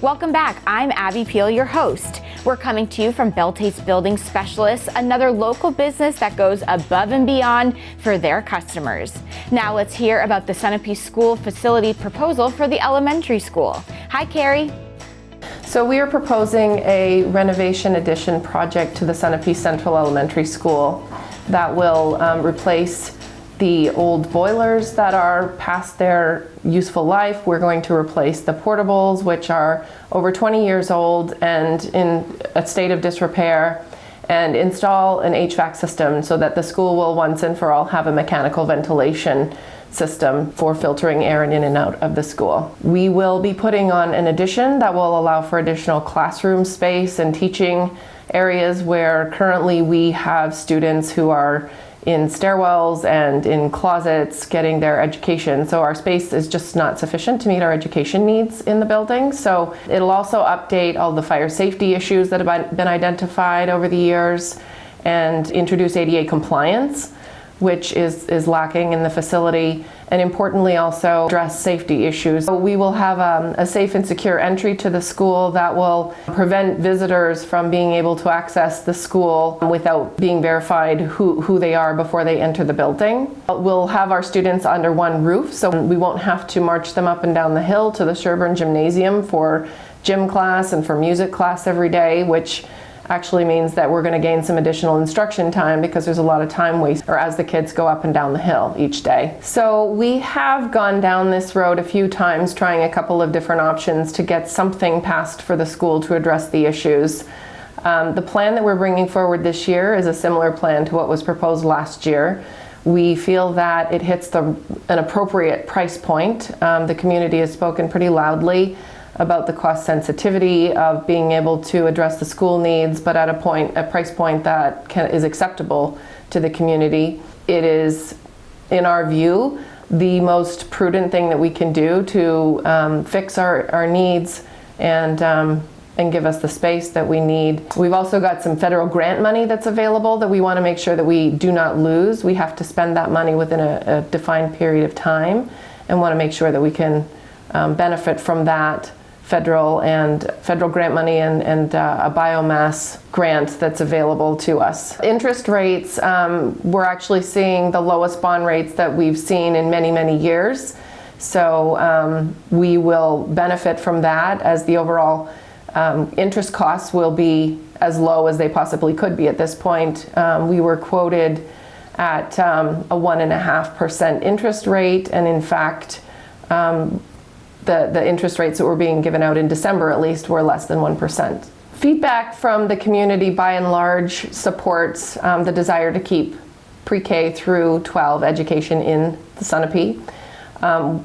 Welcome back. I'm Abby Peel, your host. We're coming to you from Beltate's Building Specialists, another local business that goes above and beyond for their customers. Now let's hear about the Sunapee School facility proposal for the elementary school. Hi, Kerri. So we are proposing a renovation addition project to the Sunapee Central Elementary School that will replace the old boilers that are past their useful life. We're going to replace the portables, which are over 20 years old and in a state of disrepair, and install an HVAC system so that the school will once and for all have a mechanical ventilation system for filtering air in and out of the school. We will be putting on an addition that will allow for additional classroom space and teaching areas where currently we have students who are in stairwells and in closets getting their education. So our space is just not sufficient to meet our education needs in the building. So it'll also update all the fire safety issues that have been identified over the years and introduce ADA compliance, which is lacking in the facility, and importantly also address safety issues. So we will have a safe and secure entry to the school that will prevent visitors from being able to access the school without being verified who they are before they enter the building. We'll have our students under one roof, so we won't have to march them up and down the hill to the Sherburne Gymnasium for gym class and for music class every day, which actually means that we're going to gain some additional instruction time because there's a lot of time waste or as the kids go up and down the hill each day. So we have gone down this road a few times trying a couple of different options to get something passed for the school to address the issues. The plan that we're bringing forward this year is a similar plan to what was proposed last year. We feel that it hits an appropriate price point. The community has spoken pretty loudly about the cost sensitivity of being able to address the school needs, but at a price point that is acceptable to the community. It is, in our view, the most prudent thing that we can do to fix our needs and give us the space that we need. We've also got some federal grant money that's available that we want to make sure that we do not lose. We have to spend that money within a defined period of time and want to make sure that we can benefit from that federal grant money and a biomass grant that's available to us. Interest rates, we're actually seeing the lowest bond rates that we've seen in many, many years. So we will benefit from that as the overall interest costs will be as low as they possibly could be at this point. We were quoted at a 1.5% interest rate, and in fact, the interest rates that were being given out in December at least were less than 1%. Feedback from the community by and large supports the desire to keep pre-K through 12 education in the Sunapee.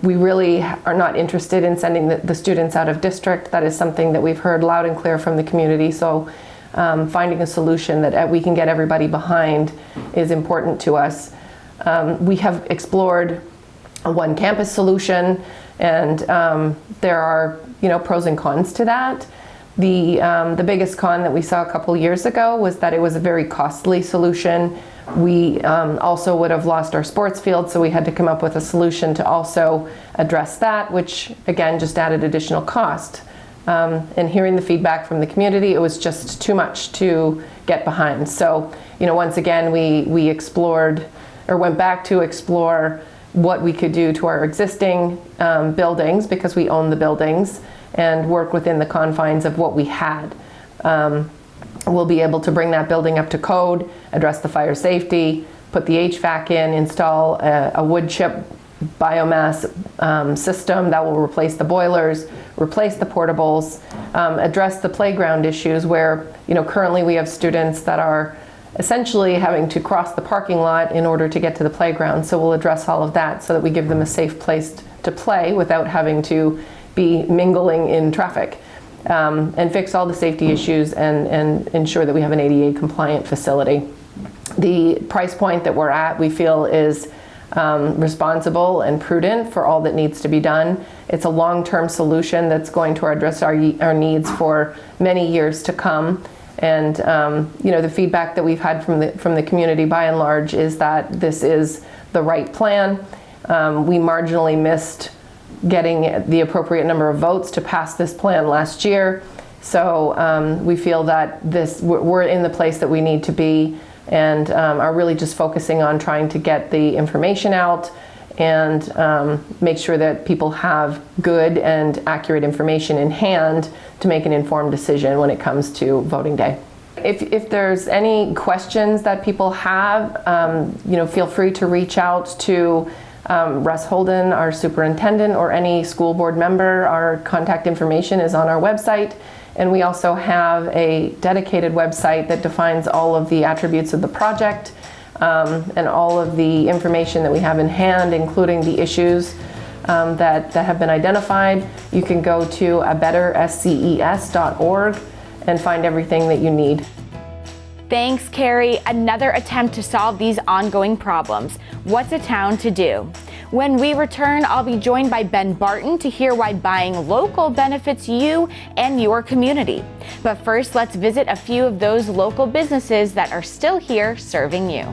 We really are not interested in sending the students out of district. That is something that we've heard loud and clear from the community. So finding a solution that we can get everybody behind is important to us. We have explored a one campus solution, and there are pros and cons to that. The biggest con that we saw a couple years ago was that it was a very costly solution. We also would have lost our sports field, so we had to come up with a solution to also address that, which again just added additional cost. And hearing the feedback from the community, it was just too much to get behind. So once again we explored or went back to explore what we could do to our existing buildings, because we own the buildings, and work within the confines of what we had. We'll be able to bring that building up to code, address the fire safety, put the HVAC in, install a wood chip biomass system that will replace the boilers, replace the portables, address the playground issues where currently we have students that are essentially having to cross the parking lot in order to get to the playground. So we'll address all of that so that we give them a safe place to play without having to be mingling in traffic, and fix all the safety issues and ensure that we have an ADA compliant facility. The price point that we're at, we feel, is responsible and prudent for all that needs to be done. It's a long-term solution that's going to address our needs for many years to come. And the feedback that we've had from the community by and large is that this is the right plan. We marginally missed getting the appropriate number of votes to pass this plan last year. So we feel that we're in the place that we need to be, and are really just focusing on trying to get the information out and make sure that people have good and accurate information in hand to make an informed decision when it comes to voting day. If there's any questions that people have, feel free to reach out to Russ Holden, our superintendent, or any school board member. Our contact information is on our website. And we also have a dedicated website that defines all of the attributes of the project and all of the information that we have in hand, including the issues that have been identified. You can go to abettersces.org and find everything that you need. Thanks, Kerri. Another attempt to solve these ongoing problems. What's a town to do? When we return, I'll be joined by Ben Barton to hear why buying local benefits you and your community. But first, let's visit a few of those local businesses that are still here serving you.